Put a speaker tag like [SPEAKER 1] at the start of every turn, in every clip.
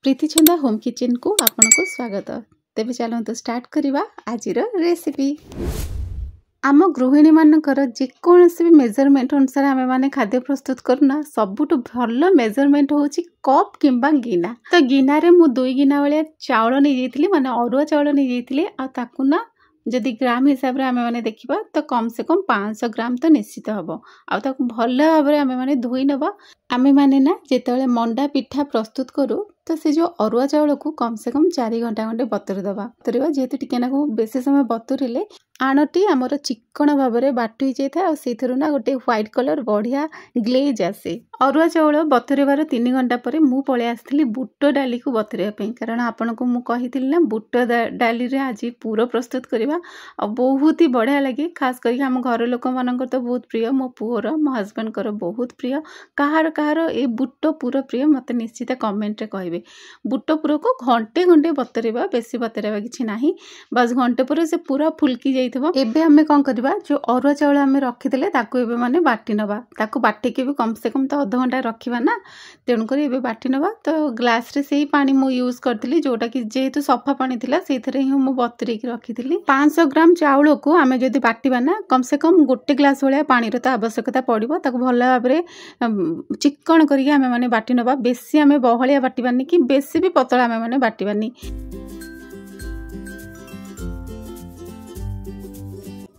[SPEAKER 1] प्रीति छंदा home kitchen को आपन को स्वागत। तेबे चलंतु स्टार्ट करिवा आजिर रेसिपी। आम गृहिणी मानकर जेकोसी भी मेजरमेंट अनुसार आमे माने खाद्य प्रस्तुत करूना सबुठु भल मेजरमेंट होची कप किंबा गिना। तो गिना रे मु 2 गिना वाले चावल नहीं जाइथिली माने अरुआ चावल नहीं जाइथिली आ ताकू ना जदि ग्राम हिसाब रे आमे माने देखिबा तो कम से कम 500 ग्राम तो निश्चित हबो। आ ताकू भल भाव रे आमे माने धोई नबा। आमे माने ना जेतेले मंडा पिठा प्रस्तुत करू तो से जो अरुआ चावल को कम से कम 4 घंटा खंडे बतुरी दबा। बतुरीबा जेहेतु टिके ना बेसी समय बतुरिले आणटी आमर चिक्कण भाव में बाटुई जाए और से ना गोटे व्हाइट कलर बढ़िया ग्लेज आसे। अरुआ चावल बतुरेबार 3 घंटा पर मु पळे आसली बुट डाली को बतुरेबा कारण आपन को मु कहिथिली ना बुट डाली रे आज पूरा प्रस्तुत करबा और बहुत ही बढ़िया लगे। खास करके आम घर लोक मानकर तो बहुत प्रिय, मो पुअर मो हस्बैंड कर बहुत प्रिय। कहार कहार ए बुट पूरा प्रिय मते निश्चित कमेंट रे कहबे। बुट पूरा को घंटे घंटे बतुरेबा, बेसी बतुरेबा किछि नाही, बस घंटे पर से पूरा फुलकी जाइथबो। एबे हमें कोन करबा जो अरुआ चावल हमें रखिदेले ताको एबे माने बाटी नबा। ताको बाटी के भी कम से कम तो आधा घंटा रखिबा ना, तेणु कर एबे बाटी नबा। तो ग्लास रे सेही पानी मु यूज करथिली जोटा कि जेहेतु सफा पानी थिला सेथरे ही मु बतुरे के रखिथिली। 500 ग्राम चावल को आमे जदि बाटीबा ना कम से कम गोटे ग्लास वाला पानी रो तो आवश्यकता पड़िबो। ताको भल भाबरे चिक्कण करिके आमे माने बाटी नबा। बेसी आमे बहलिया बाटीबानी कि बेसी भी पतला आमे माने बाटीबानी।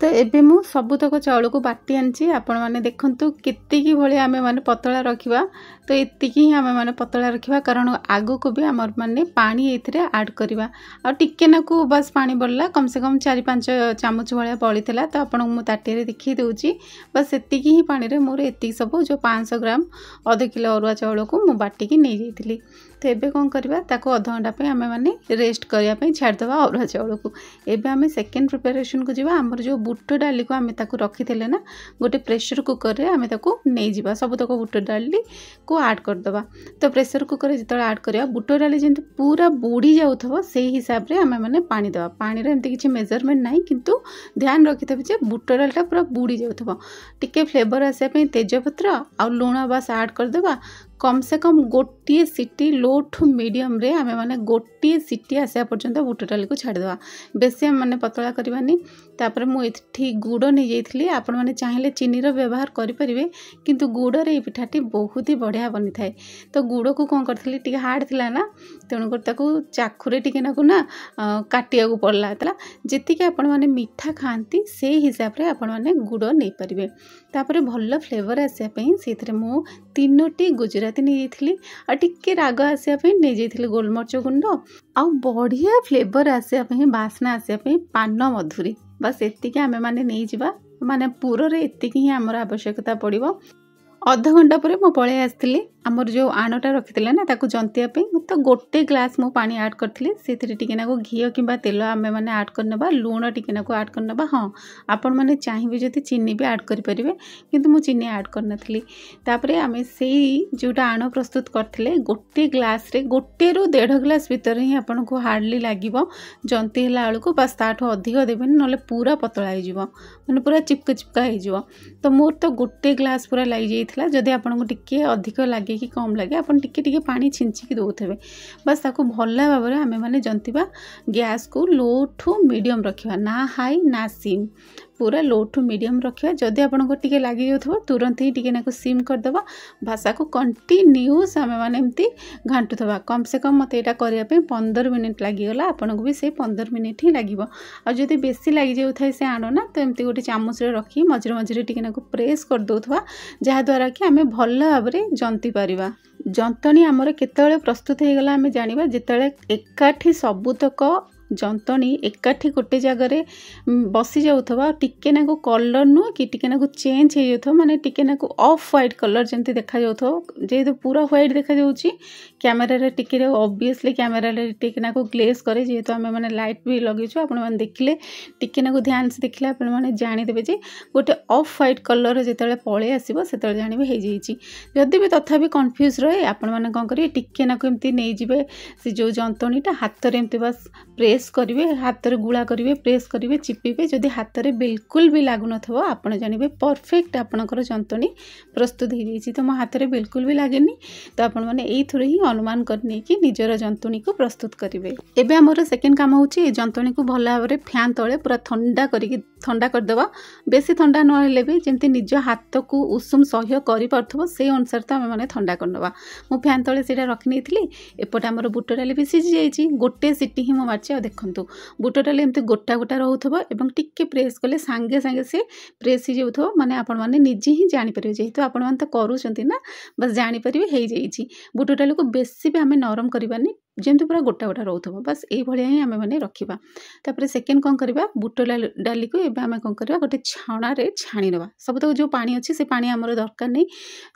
[SPEAKER 1] तो एबे मु सबुतक चाउल को बाटी आनची। आपण माने देखंतु केतिकी भली आमे माने पतला रखिबा। तो एतिकी ही आमे माने पतला रखिबा कारण आगो को भी हमर माने पानी एथिरे ऐड करबा। आ टिके नाकू बस पानी बल्ला कम से कम 4-5 चामच वाला बळीतला। तो आपण मु ताटे रे देखि देउची बस एतिकी ही पानी रे मोर एतिकी सब जो 500 ग्राम आधा किलो अरुआ चाउल को मु बाटी की नै जाइथिली। तो एबे कोन करबा ताको आधा घंटा पे आमे माने रेस्ट करिया पे छाड़ दबा अरुआ चाउल को। एबे आमे सेकंड प्रिपरेशन को जिबा। हमर जो बुट डाली को आमे ताको रखिथिले ना गोटे प्रेशर कुकर रे आमे ताको नै जिबा। सब तक बुट डाली को ऐड कर दबा। तो प्रेशर कुकर रे जतले ऐड करिया बुट डाली जेंत पूरा बुडी जाउथबो सेही हिसाब रे आमे माने पानी दबा। पानी रे एंते किछि मेजरमेंट नाही किंतु ध्यान रखिथबे जे बुट डालटा पूरा बुडी जाउथबो। टिके फ्लेवर आसे पे तेजपत्र आ लूण बस ऐड कर दबा। कम से कम गोटे सीटी लो टू मीडियम रे आमे माने गोटे सीटी आसा पर्यंत बुट डाली को छाड़ दबा। बेसी हम माने पतला करबानी। तापर मु एठी गुड़ नै जाइथिली। आपण माने चाहिले चीनी रो व्यवहार करि परिबे किंतु गुड़ रे ई पिठाटी बहुत ही बढ़िया बनि थाए। तो गुड़ को कोन करथिली टिके हार्ड थिला ना, तेणु कर ताको चाखुरे टिके नाकू ना काटिया को पड़ला तला। जेतिके आपण माने मीठा खांती से हिसाब रे आपण माने गुड़ नै परिबे। तापर भल फ्लेवर आसे पे सेथरे मु 3टी गुजराती नै जाइथिली आ टिके राग आसे पे नै जाइथिली गोलमरच गुंड आ बढ़िया फ्लेवर आसे पे वासना आसे पे पान मधुरी। बस एतिके आमे माने नै जिबा। माने पूरा रे एतिके ही हमर आवश्यकता पड़िबो। आधा घंटा पर मु पळे आसथिली। हमर जो आणटा रखिथिले ना ताको जंतिया पे तो गोटे ग्लास मु पानी ऐड करथिली। सेथरे टिके नाको घी किबा तेल आमे माने ऐड करनबा। लूण टिके नाको ऐड करनबा। हां आपण माने चाहिबे जति चीनी भी ऐड करि परिबे किंतु मु चीनी ऐड करनथली। तापरे आमे सेही जोटा आण प्रस्तुत करथिले गोटे ग्लास रे गोटे रो 1.5 ग्लास भीतर ही आपण को हार्डली लागिबो। जंती हला आलू को बस ताठो अधिक देबेन नले पूरा पतला हो जिवो, माने पूरा चिपका चिपका हो जिवो। तो मोर तो गोटे ग्लास पूरा लागि जाइथिला। जदि आपण को टिके अधिक लागे कि कम लगे आपण टिके टिके पानी छिंचिकी दउथबे। बस ताको भल्ला भाबरे आमे माने जंतिबा। गैस को लो टू मीडियम रखिबा, ना हाई ना सिम, पूरा लो टू मीडियम रखिबा। जदि आपण को टिके लागि जाउथबो तुरंत ही टिके नाको सिम कर दबा। भाषा को कंटिन्यूस आमे माने एम्ति घांटुथबा। कम से कम मते एटा करिया पे 15 मिनिट लागि गला। आपण को भी से 15 मिनिट ही लागिबो। आ जदि बेसी लागि जाउथाय से आनो ना तो एम्ति गोटे चामच रे रखी मझरे मझरे टिके नाको प्रेस कर दउथबा जहा द्वारा कि आमे भल्ला भाबरे जंती पारिबा। जंतनी आमर केतळे प्रस्तुत हे गला आमे जानिबा जेतळे एकाठी सबुतक जंतनी एकाठी गोटे जगह बसी जाउथबा। टिके नाको कलर नु कि टिके नाको चेंज हे जाउथबा, माने टिके नाको ऑफ व्हाइट कलर जेंति देखा जाउथबा। जेहेतु पूरा व्हाइट देखा जाउची कैमरा रे टिके ऑब्वियसली कैमरा रे टिके नाको ग्लेज करे। जेहेतु आमे माने लाइट भी लगिछु आपण माने देखिले टिके नाको ध्यान से देखिले आपण माने जानि देबे जे गोटे ऑफ व्हाइट कलर जेतले पळे आसीबो सेतले जानिबे हे जाईची। जदि भी तथापि कंफ्यूज रहे आपण माने कोन करी टिके नाको एम्ति नै जिबे से जो जंतनीटा हाथ रे एम्ति बस प्रेस प्रेस करेंगे हाथ में गुला करेंगे प्रेस करेंगे चिपिबे जदि हाथ में बिल्कुल भी लगुन आप जानवे परफेक्ट आपणकर जंतनी प्रस्तुत हो जाइए। तो मो हाथ में बिल्कुल भी लगे तो आपण मैंने यही ही अनुमान करने की निजर जंतनी को प्रस्तुत करेंगे। एबे आमर सेकेंड काम होची जंतनी को भल भाव में फैन तले पूरा ठंडा करदे बेसी ठंडा नहेले भी जमती निज हाथ को उषुम सह्य कर से अनुसार तो आम मैंने ठंडा करदे। मु फैन तले से रखी नहीं एपटे आमर बुट डाली भी सीझी जाइए गोटे सीटी ही मार्ची आ देखु बुट डाली एमती गोटा गोटा रोथबो एवं टिके प्रेस कले सांगे सांगे से प्रेस ही जाऊथबो माने आपण माने निजे ही जानि परिबे जेहेतु आपण माने तो करूछंती ना बस जानि परिबे हेई जाइछि। बुट डाली को बेसी भी आमे नरम करबानी जमती पूरा गोटा गोटा रोथबो बस एई भलिया ही आमे माने रखिबा। तापर सेकेंड कोन करबा बुट डाली को एबे आमे कोन करबा गोटे छाणा रे छाणी नबा सब तो जो पानी अछि से पानी हमर दरकार नै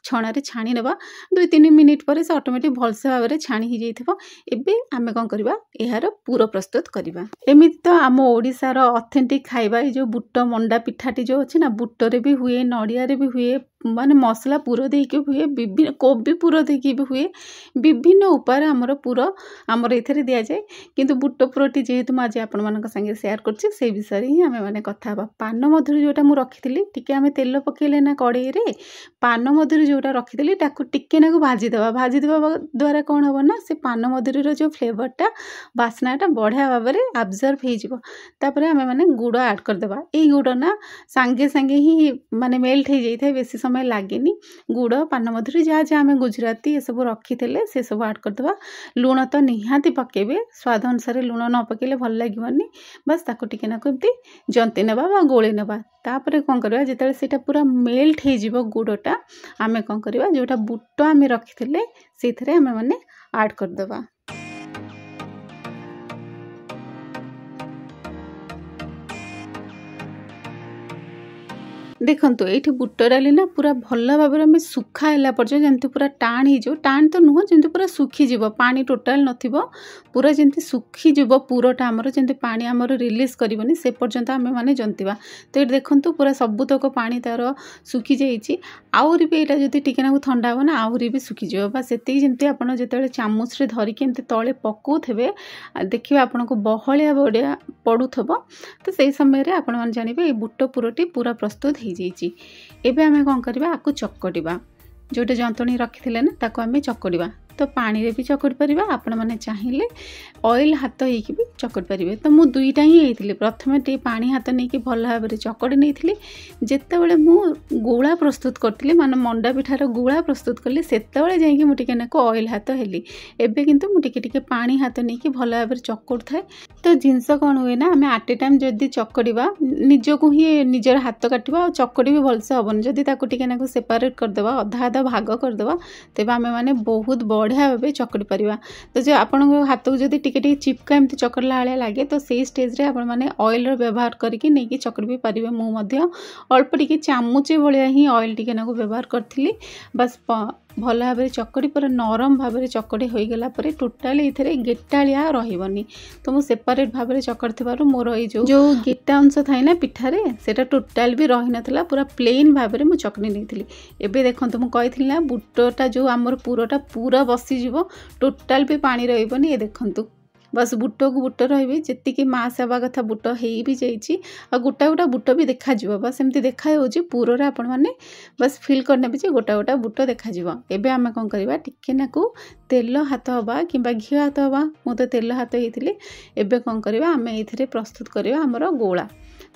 [SPEAKER 1] छाणा रे छाणी नबा 2-3 मिनिट पर से ऑटोमेटिक भलसे भाव में छाणी ही जाइथबो। एबे आमे कोन करबा एहार पूरा प्रस्तुत करबा। एमिति तो आम ओडिसा रो ऑथेंटिक खाइबा ए जो बुट मंडा पिठाटी जो अछि ना बुट रे भी हुए नडिया रे भी हुए माने मसला पूरा देके हुए विभिन्न कोबी पूरा देके भी हुए विभिन्न उपाय आमर पूरा आमर एथरे दिया जाए किंतु बुट पुरटी जेहेतु आज आपण मानक संगे शेयर करछि से विषय ही आमे माने कथा बा। पान मधुरी जोटा मु रखिथिली टिके आमे तेल पकेले ना कड़ाई रे पान मधुरी जोटा रखिथिली ताकू टिके नाकू भाजी देबा द्वारा कोन हबो ना से पान मधुरी रो जो फ्लेवरटा बास्नाटा बढ़िया भाव में अब्जर्व हो जिवो। तापर आमे माने गुड़ ऐड कर देबा ए गुड़ ना सांगे सांगे ही माने मेल्ट हो जाइथाय बेसी समय लागेनी। गुड़ पान मधुरी जहाँ जहाँ आम गुजराती ये सब रखी थे से सब ऐड करदे। लुण तो निहाती पकेबे स्वाद अनुसार लुण न पकेले भल लगिवनी बस ताको टिके नाको एमती जंती नेबा बा गोळे नेबा। तापर कौन करबा जेतेले सेटा पूरा मेल्ट हो जिवो गुड़टा आमे कौन करबा जोटा बुट आमे रखिथिले सेथरे आमे माने ऐड कर देबा। देखंतु एठी बुट डाली ना पूरा भल भाव में सुखा है पर्यटन जमती पूरा टाण हो टाण तो नुह जमती पूरा सुखीज पानी टोटाल नथिबो पूरा जमती सुखीज पूरटा आमर जमती पानी आमर रिलीज करबनी से पर्यंत आमे माने जंतीबा। तो ये देखंतु पूरा सबुतक पानी तार सुखी जाइछि आउरी भी एटा जदि टिके नाकु ठंडा हो ना आउरी भी सुखी जिवो बा सेति जमती आपण जेतेले चामच रे धरिके एमती तळे पकोथेबे देखिबे आपनको बहलिया बडिया पडुथबो। तो सेही समय रे आपण मान जानिबे ए बुट पुरटी पूरा प्रस्तुत एबे आमे कौन करबा आकु चक्कटिबा जोटे जंतनी रखिथिले ना ताको आमे चक्कटिबा। तो पानी रे भी चकट परिबा आपण माने चाहिए ऑयल हाथ होइकी भी चकट परिबे। तो मु दुईटा ही हेइथिले प्रथमे टे पानी हाथ नहीं कि भल भाव में चकड़ी नहीं जेते बेले मु गुळा प्रस्तुत करथिले माने मंडा पिठार गुळा प्रस्तुत करली सेते बेले जाईकी मु टिके नाको ऑयल हाथ हेली। एबे किंतु मु टिके टिके पानी हाथ नहीं कि भल भाव में चकट थाए। तो जिनस कौन हुए ना आम आट ए टाइम जदि चकड़वा निजको ही निजर हाथ काटवा चकड़ी भी भलसे हेबन जदि ताको टिके नाको सेपरेट करदेबा अधा अधा भाग करदेबा तेबे आमे माने बहुत बढ़िया भाव चकड़ी पारिबा। तो जो आपण हाथ को जदि टिके टिके चिपका एमती चकड़ला भाया लगे तो से स्टेज रे आपण माने ऑयल रो व्यवहार करके नहीं कि चकड़ी भी पारिबे। मु मध्य अल्प टिके चामुचे भलिया ही ऑयल टिके नाको व्यवहार करथिली बस भल भाव में चकड़ी पूरा नरम भाव में चकड़ी हो गला पर टोटाली इथरे गेटालिया रहिबनी। तो मु सेपरेट भाव में चकड़ी थिबारु मोर ए जो गेटा अंश थाए ना पिठारे सेटा टोटाल भी रही नथला पूरा प्लेन भाव में मु चकड़ी नैथिली। एबे देखंतु मु कहिथिली ना बुटटा जो आमर पूराटा पूरा बसी जिवो टोटाल भी पानी रहिबनी। ए देखंतु बस बुट को बुट रही जी मास हवा कथा बुट हो भी जाइए आ गोटा गोटा बुट भी देखा बस एमती देखा पूरा आपण मैंने बस फिल करने भी गोटा गोटा बुट देखा। एबे आमे कौन करवा टिके नाकू तेल हाथ हवा कि घी हाथ हवा मु तो तेल हाथ होती। एबे कौन करवा आमे एथिरे प्रस्तुत करवा आमर गोला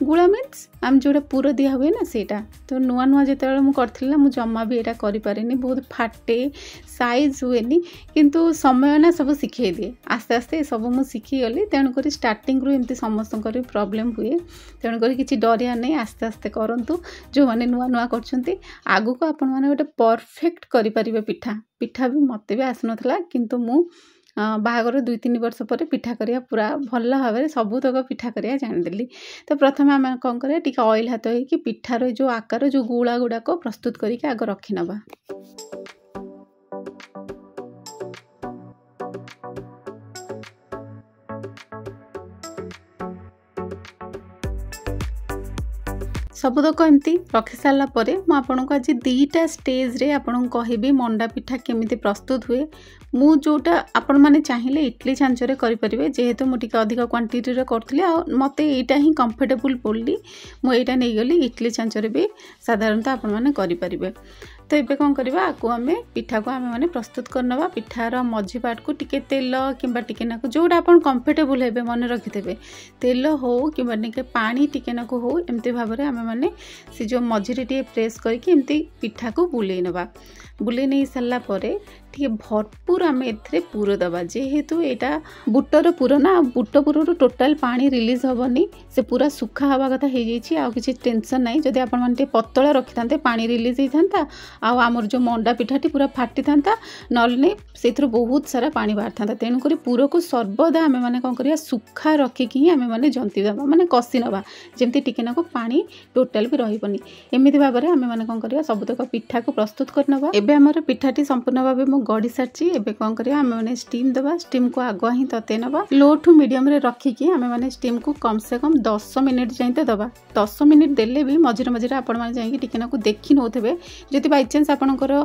[SPEAKER 1] गुड़ा मीन्स आम जोड़ा पूरा दिया हुए ना सेटा। तो नुआ नुआ जिते मुझे ना मुझे जमा भी यहाँ करें बहुत फाटे साइज हुए किंतु समय ना सब शिखे दिए आस्ते आस्ते सब मुझे शिखीगली। तेणुक स्टार्टिंग रू एमती समस्त प्रॉब्लम हुए तेणुक किसी डरिया नहीं आस्ते आस्ते करूँ जो मैंने नुआ नुआ कर आगु को आपण मैंने गोटे परफेक्ट करें पिठा पिठा भी मत भी आसनला किंतु मु बाहागर 2-3 वर्ष पर पिठा करिया पूरा भल भाव में सबुतक पिठा करिया जानिदेली। तो प्रथम आम कौन करिया टिके ऑयल हाथ होइकी पिठार जो आकार जो गुला गुड़ाक प्रस्तुत करके आग रखी नबा। सबुतक एमती रखी सारा पर मुझे आज 2टा स्टेज रे आपन कहबी मंडा पिठा केमिति प्रस्तुत हुए। मु जोटा आपण माने चाहिए इडली छांचरे करें जेहेतु मुझे अधिक क्वांटिटी करी मत यहाँ ही कंफर्टेबल पड़ी मुझा नहीं गली इडली छांचरे भी साधारणतः आपण मैंने करें। तो ये कौन करवा आपको आम पिठा को आम मैंने प्रस्तुत करनवा। पिठार मझी पार्ट को टिके तेल किंबा टिके नाकु जोटा आप कंफर्टेबल हे मन रखिथे तेल हो कि पानी टिके नाकु हो एमती भाव में आम मैंने से जो मझीरे टे प्रेस करके एमती पिठा को बुले नवा। बुले नहीं सारा टे भरपूर आम ए पुर दबा जेहेतु यहाँ बुटर पुर ना बुट पुर टोटाल पानी रिलीज हेनी से पूरा सुखा हवा कथा हो किसी टेंशन ना जदि आप पतला रखी था पानी रिलीज होता आमर जो मंडा पिठाटी पूरा फाटी था ना से बहुत सारा पानी बाहर था। तेणुक पुर को सर्वदा आम मैंने कौन कर सुखा रखिकी ही आम मैंने जंती दबा माने कषि नवा जमती टिके नाकु पानी टोटाल भी रही एमती भाव में आम मैंने कौन कर सबुतक पिठा को प्रस्तुत करनवा। एबे हमर पिठाटी संपूर्ण भाव में गढ़ी सारी एबे कौन करिया आम मैंने स्टीम दबा। स्टीम को आगुआ ही तते नवा लो टू मीडियम रे रखिकी आम मैंने स्टीम को कम से कम 10 मिनिट जाइते दबा। 10 मिनिट देले भी मझिरे मझिरे आपण माने जाइके टिके नाकु देखि नोथबे जति बाय चांस आपनकर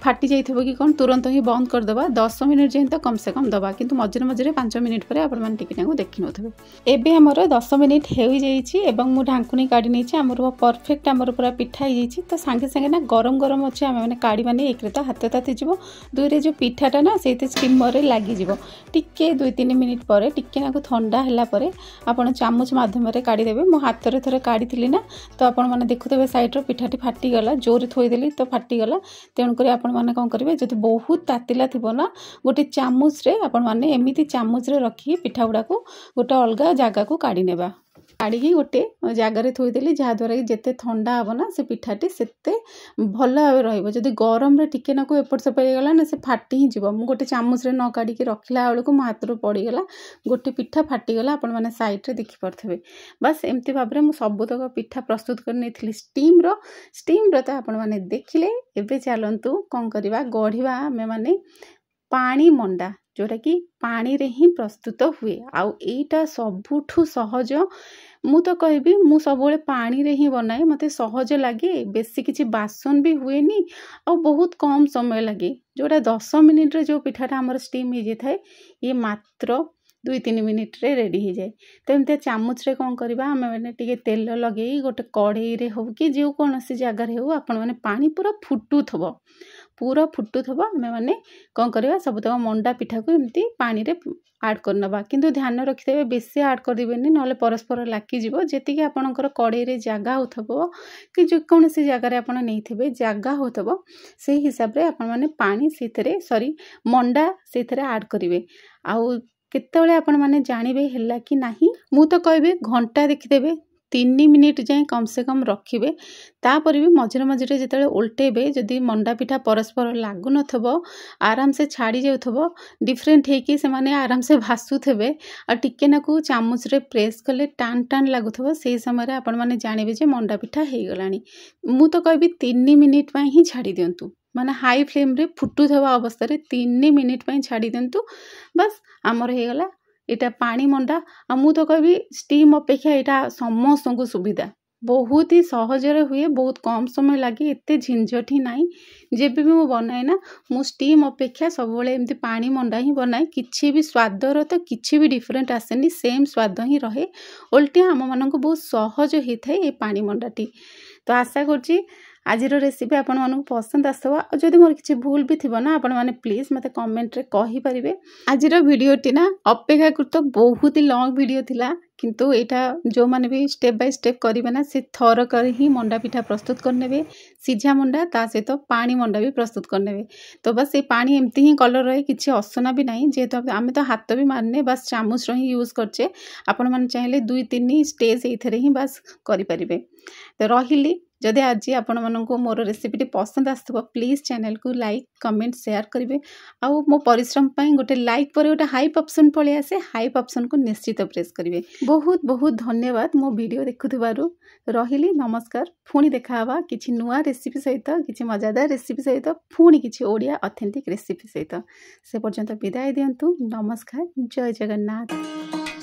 [SPEAKER 1] फाटी जाइथबो कि कोन तुरंत ही बंद कर दबा। 10 मिनिट जाइन तो कम से कम दबा किंतु मझिरे मझिरे 5 मिनिट पर आपण माने टिके नाकु देखि नोथबे। एबे हमर 10 मिनिट हेई जाइछि एवं मु ढांकुनी काढी नैछि हमर परफेक्ट हमर पूरा पिठा ही जाइछि। तो सांगे सांगे ना गरम गरम अछि आम मैंने काढी माने एक रे तो हाथ ताती जिवो दुई रे जो पिठाटा ना सेते स्टीमर रे लागि जिवो टिके 2-3 मिनिट पर टिके नाकु ठंडा हला पर आपण चामच माध्यम रे काढी देबे। मो हाथ रे थरे काढी थिली ना तो आपण माने देखुथबे साइड रो पिठाटी फाटी गला जोर थोई देली तो फाटी गला। तेणु करी आपण माने कोन करबे जदि बहुत तातिला थिबो ना गोटे चामच रे आपण माने एमिति चामच रे रखी पिठा गुडा को गोटे अलगा जगह को काढी नेबा। काढ़ी गोटे जगार थोईदेली जहाद्वारा कि जिते ठंडा हम ना से पिठाटी सेते भल भाव रही गरम रे टिके नाकु एपट सेपट गला ना से फाटी ही जीव। मु गोटे चामच रे न काढ़ी रखला बेलू मो हाथ रू पड़गला गोटे पिठा फाटीगला आपण मैंने साइड रे देखि पारथबे। बस एमती भाव में मु सबुतक पिठा प्रस्तुत कर नहीं स्टीम रो तो आपण मैंने देखिले। एबे चलंतु कौन करवा गढ़िया आमे माने पानी मंडा जोटा कि पानी रे ही प्रस्तुत हुए आउ एटा सबुठु सहज। मु तो कहबी मु सब पानी रे ही बनाए मते सहज लगे बेसी किछि बासन भी हुए नी और बहुत कम समय लगे जोटा 10 मिनिट रे जो पिठाटा हमर स्टीम हो जाए ये मात्र 2-3 मिनिट रे रेडी हो जाए। तो एमती चामच रे कौन करवा आम मैंने टिके तेल लगे गोटे कड़े रे हो कि जो कौन सी जगार हो आपण मैंने पानी पूरा फुटुथब आम मैंने कौन करवा सबुतक मंडा पिठा को एमती पानी रे आड करनवा। किंतु ध्यान रखिथे बेसी आड करदेबेनी नले परस्पर लागी जिवो जेतिकी आपणकर कड़े रे जागा होथबो कि जो कौन सी जगार आपण नैथिबे जागा होथबो से हिसाब रे आपण माने पानी सेथरे मंडा सेथरे आड करिवे। आउ केतेबेले आपण माने जानिबे हैला कि नाही मु तो कहबे घंटा देखिदेबे 3 मिनिट जाए कम से कम रखिए। तापर भी मझिरे मझिरे जिते उल्टेबे जदि मंडा पिठा परस्पर लागु नथबो आराम से छाड़ी जाउथबो डिफरेंट हेकी से माने आराम से भासुथबे आ टिके नाकु चामच रे प्रेस कले टान टान लागुथबो से समय रे आपण माने जानिबे जे मंडा पिठा हे गलानी। मु तो कहबी 3 मिनिट पई ही छाड़ी दियंतु माने हाई फ्लेम रे फुटुथबा अवस्था रे 3 मिनिट पई छाड़ी दियंतु बस आमर हे गला एटा पानी मंडा। आ मु तो कहबी स्टीम अपेक्षा एटा समस्त को सुविधा बहुत ही सहज हुए बहुत कम समय लगे एते झंझट ही नाई। जब भी मु बनाए ना मु स्टीम अपेक्षा सब एमती पानी मंडा ही बनाए किसी भी स्वादर तो किसी भी डिफरेंट आसेनी सेम स्वाद ही रहे उल्टी आम मान बहुत सहज होता है ये पानी मंडाटी। तो आशा करुँची आज रेसिपी आपण मानक पसंद आसवा और जदि मोर किसी भूल भी थी ना आपण मैंने प्लीज मते कमेंट रे कहि परिबे। आज वीडियोटी ना अपेक्षाकृत बहुत ही लॉन्ग वीडियो थिला किंतु एटा जो माने भी स्टेप बाय स्टेप करिवे ना से थर कर ही मंडा पिठा प्रस्तुत करनेबे सीझा मंडा ता सहित तो पानी मंडा भी प्रस्तुत करनेबे। तो बस ये पानी एमती ही कलर रहे किसी असना भी नहीं जेहेतु आम तो हाथ भी मारने बस चामच ही यूज करचे आपण माने चाहिले 2-3 स्टेज एथरे ही बस करि परिबे। तो रहिली जदि आज आपण मानक मोर रेसिपी पसंद आसो प्लीज चैनल को लाइक कमेंट शेयर करेंगे आउ मो परिश्रम गोटे लाइक पर गोटे हाइप ऑप्शन पलि आसे हाइप ऑप्शन को निश्चित प्रेस करेंगे। बहुत बहुत धन्यवाद मो वीडियो देखुथिबारु रहिली नमस्कार। पुणी देखा किछि नुआ रेसिपी सहित किछि मजादार रेसिपी सहित पुणी किछि ओडिया ऑथेंटिक रेसिपी सहित से पर्यंत विदाय दियंतु। नमस्कार जय जगन्नाथ।